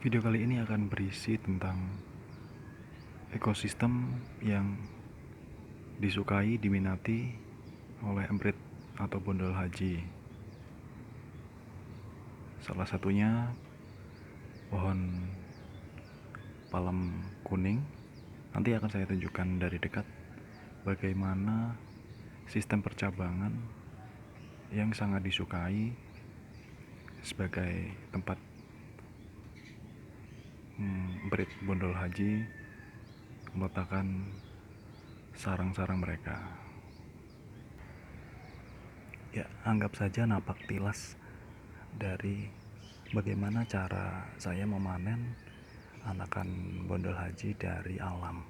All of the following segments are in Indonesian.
Video kali ini akan berisi tentang ekosistem yang disukai, diminati oleh emprit atau bondol haji. Salah satunya pohon palem kuning. Nanti akan saya tunjukkan dari dekat bagaimana sistem percabangan yang sangat disukai sebagai tempat emprit bondol haji meletakkan sarang-sarang mereka. Ya, anggap saja napak tilas dari bagaimana cara saya memanen anakan bondol haji dari alam.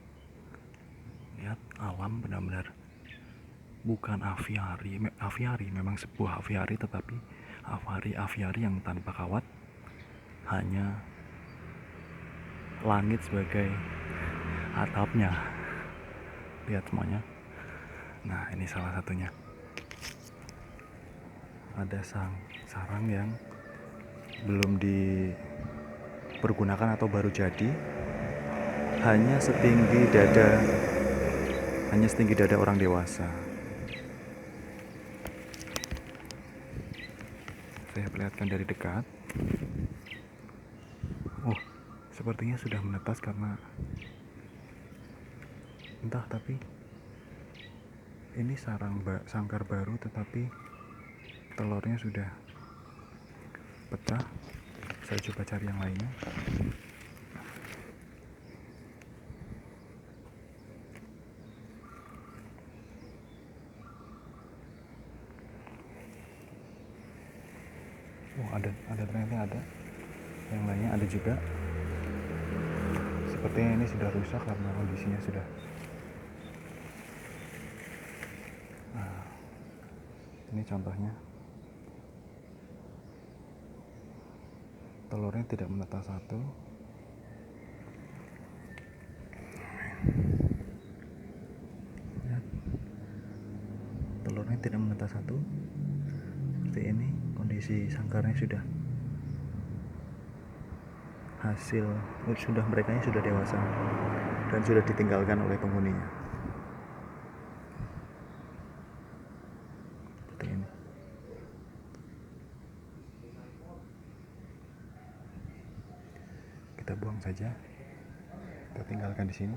Lihat, alam benar-benar bukan aviari memang sebuah aviari, tetapi aviari yang tanpa kawat, hanya langit sebagai atapnya. Lihat semuanya. Nah, ini salah satunya. Ada sarang yang belum dipergunakan atau baru jadi, hanya setinggi dada orang dewasa. Saya perlihatkan dari dekat. Oh, sepertinya sudah menetas karena entah, tapi ini sangkar baru, tetapi telurnya sudah pecah. Saya coba cari yang lainnya. Oh, ternyata ada yang lainnya, ada juga. Sepertinya ini sudah rusak karena kondisinya sudah. Nah, ini contohnya. Telurnya tidak menetas satu. Lihat. Telurnya tidak menetas satu. Seperti ini, kondisi sangkarnya sudah mereka sudah dewasa dan sudah ditinggalkan oleh penghuninya. Seperti ini. Kita buang saja. Kita tinggalkan di sini.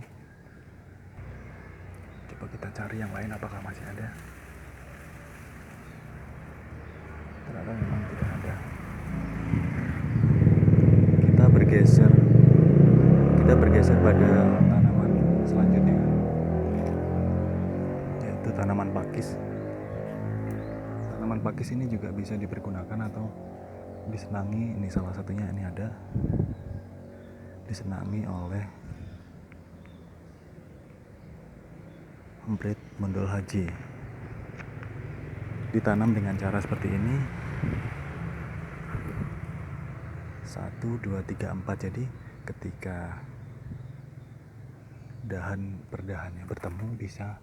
Coba kita cari yang lain, apakah masih ada. Ternyata memang tidak ada. Kita bergeser pada tanaman selanjutnya, yaitu tanaman pakis. Tanaman pakis ini juga bisa dipergunakan atau disenangi. Ini salah satunya, ini ada disenangi oleh emprit bondol haji. Ditanam dengan cara seperti ini. 1, 2, 3, 4. Jadi ketika dahan per dahannya bertemu bisa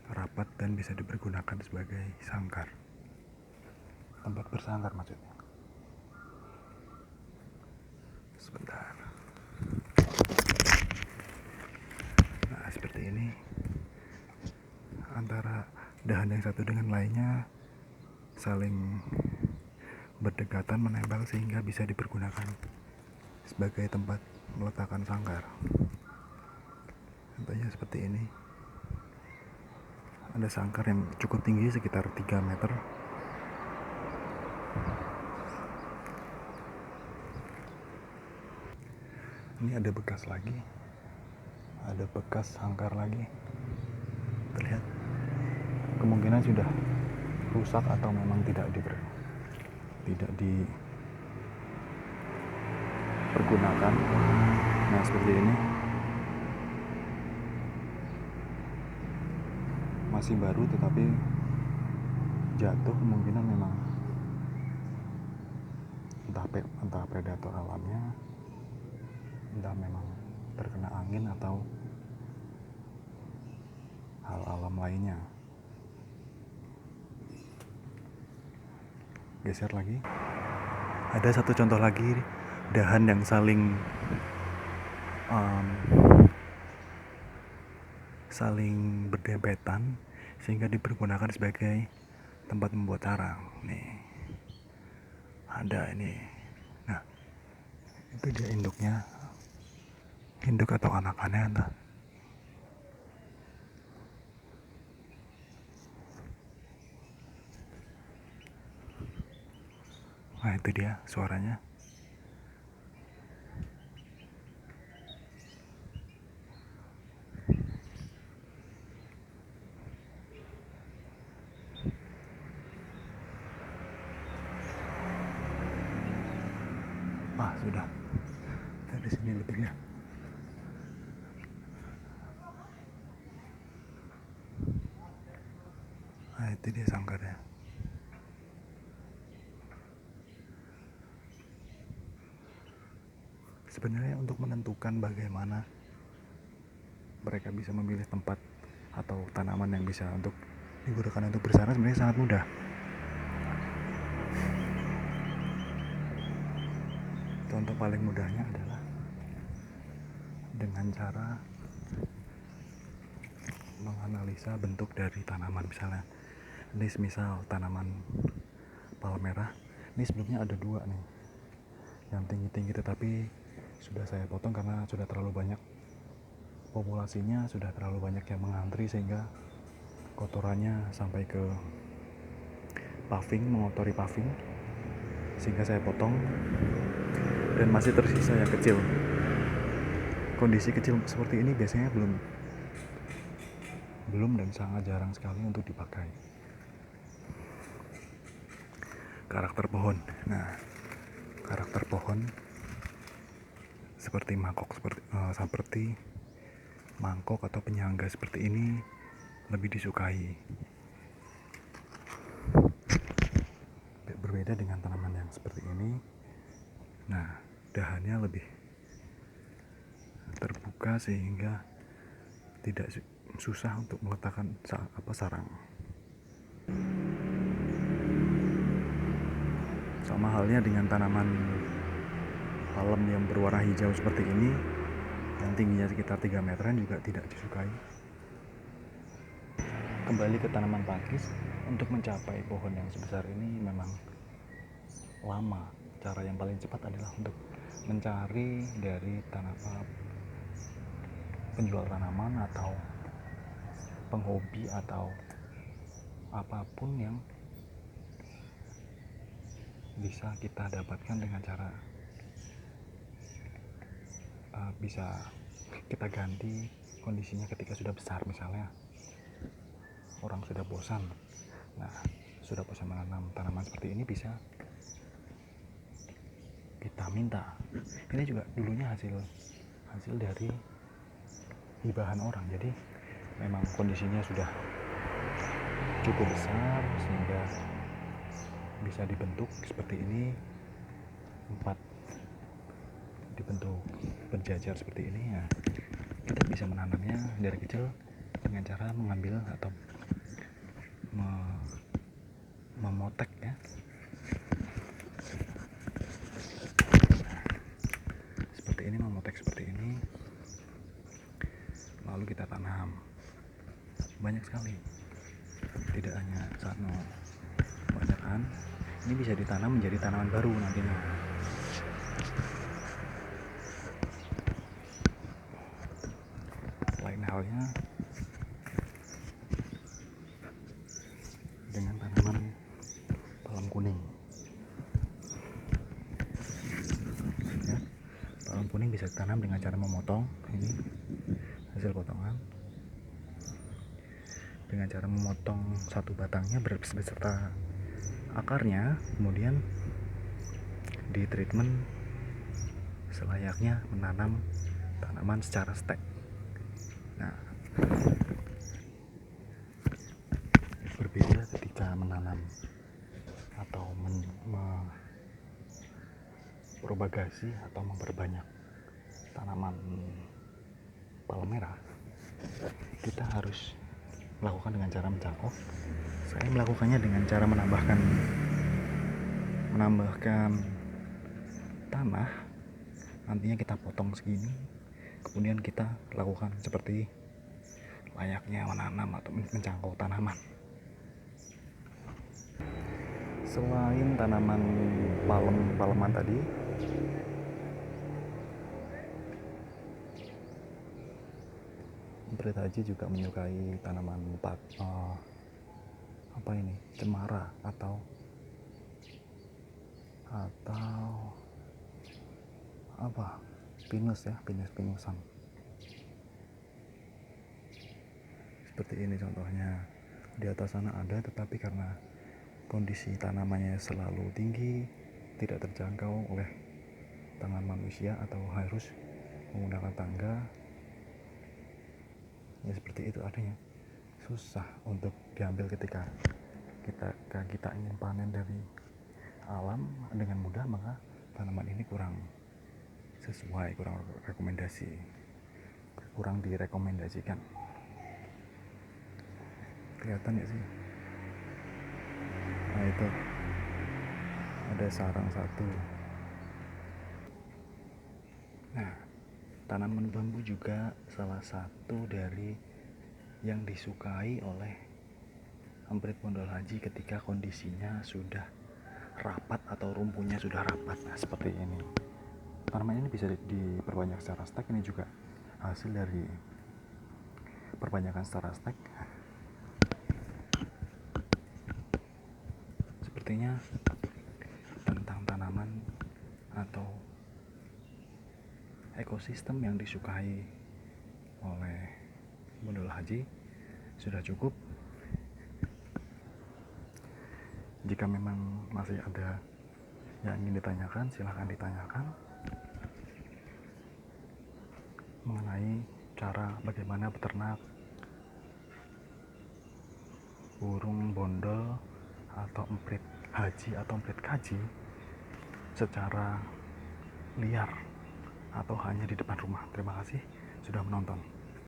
rapat dan bisa dipergunakan sebagai sangkar, tempat bersangkar maksudnya. Sebentar. Nah, seperti ini. Antara dahan yang satu dengan lainnya saling berdekatan, menempel, sehingga bisa dipergunakan sebagai tempat meletakkan sangkar. Contohnya seperti ini. Ada sangkar yang cukup tinggi, sekitar 3 meter. Ini ada bekas lagi. Ada bekas sangkar lagi. Terlihat. Kemungkinan sudah rusak atau memang tidak dipergunakan. Nah, seperti ini. Masih baru tetapi jatuh, kemungkinan memang entah predator alamnya, entah memang terkena angin atau hal alam lainnya. Geser lagi. Ada satu contoh lagi, dahan yang saling berdempetan sehingga dipergunakan sebagai tempat membuat sarang. Nih, ada ini. Nah, itu dia induknya, induk atau anakannya entah. Nah, itu dia suaranya. Sudah dari sini lebihnya. Nah, itu dia sangkarnya. Sebenarnya untuk menentukan bagaimana mereka bisa memilih tempat atau tanaman yang bisa untuk digunakan untuk bersarang sebenarnya sangat mudah. Contoh paling mudahnya adalah dengan cara menganalisa bentuk dari tanaman. Misalnya ini misal tanaman palem merah, ini sebelumnya ada 2 nih yang tinggi-tinggi, tetapi sudah saya potong karena sudah terlalu banyak populasinya, sudah terlalu banyak yang mengantri sehingga kotorannya sampai ke paving, mengotori paving, sehingga saya potong dan masih tersisa yang kecil. Kondisi kecil seperti ini biasanya belum dan sangat jarang sekali untuk dipakai. Karakter pohon. Nah, karakter pohon seperti seperti mangkok atau penyangga seperti ini lebih disukai. Berbeda dengan tanaman yang seperti ini. Nah, dahannya lebih terbuka sehingga tidak susah untuk meletakkan sarang. Sama halnya dengan tanaman palem yang berwarna hijau seperti ini, yang tingginya sekitar 3 meteran juga tidak disukai. Kembali ke tanaman pakis, untuk mencapai pohon yang sebesar ini memang lama. Cara yang paling cepat adalah untuk mencari dari penjual tanaman atau penghobi atau apapun yang bisa kita dapatkan dengan cara bisa kita ganti kondisinya ketika sudah besar. Misalnya orang sudah bosan, menanam tanaman seperti ini, bisa kita minta. Ini juga dulunya hasil dari hibahan orang, jadi memang kondisinya sudah cukup besar sehingga bisa dibentuk seperti ini, 4 dibentuk berjajar seperti ini. Ya, kita bisa menanamnya dari kecil dengan cara mengambil atau memotek ya. Seperti ini, memotek seperti ini, lalu kita tanam. Banyak sekali, tidak hanya satu, banyak kan. Ini bisa ditanam menjadi tanaman baru nantinya. Lain halnya dengan tanaman palem kuning. Ya, palem kuning bisa ditanam dengan cara memotong. Ini hasil potongan. Dengan cara memotong satu batangnya beserta akarnya, kemudian di treatment selayaknya menanam tanaman secara stek. Nah, berbeda ketika menanam atau propagasi atau memperbanyak tanaman palem merah. Kita harus melakukan dengan cara mencangkok. Saya melakukannya dengan cara menambahkan tanah, nantinya kita potong segini, kemudian kita lakukan seperti layaknya menanam atau mencangkau tanaman. Selain tanaman palem-paleman tadi, Emprit Haji juga menyukai tanaman cemara atau pinus ya, pinusan. Seperti ini contohnya. Di atas sana ada, tetapi karena kondisi tanamannya selalu tinggi, tidak terjangkau oleh tangan manusia atau harus menggunakan tangga, ya seperti itu adanya. Susah untuk diambil ketika kita ingin panen dari alam dengan mudah, maka tanaman ini kurang sesuai, kurang direkomendasikan. Kelihatan ya sih? Nah itu ada sarang satu. Nah, tanaman bambu juga salah satu dari yang disukai oleh Emprit Pondol Haji ketika kondisinya sudah rapat atau rumpunya sudah rapat. Nah, seperti ini. Tanaman ini bisa diperbanyak secara stek. Ini juga hasil dari perbanyakan secara stek. Sepertinya tentang tanaman atau ekosistem yang disukai oleh Pondol Haji sudah cukup. Jika memang masih ada yang ingin ditanyakan, silahkan ditanyakan mengenai cara bagaimana beternak burung bondol atau emprit haji atau emprit kaji secara liar atau hanya di depan rumah. Terima kasih sudah menonton.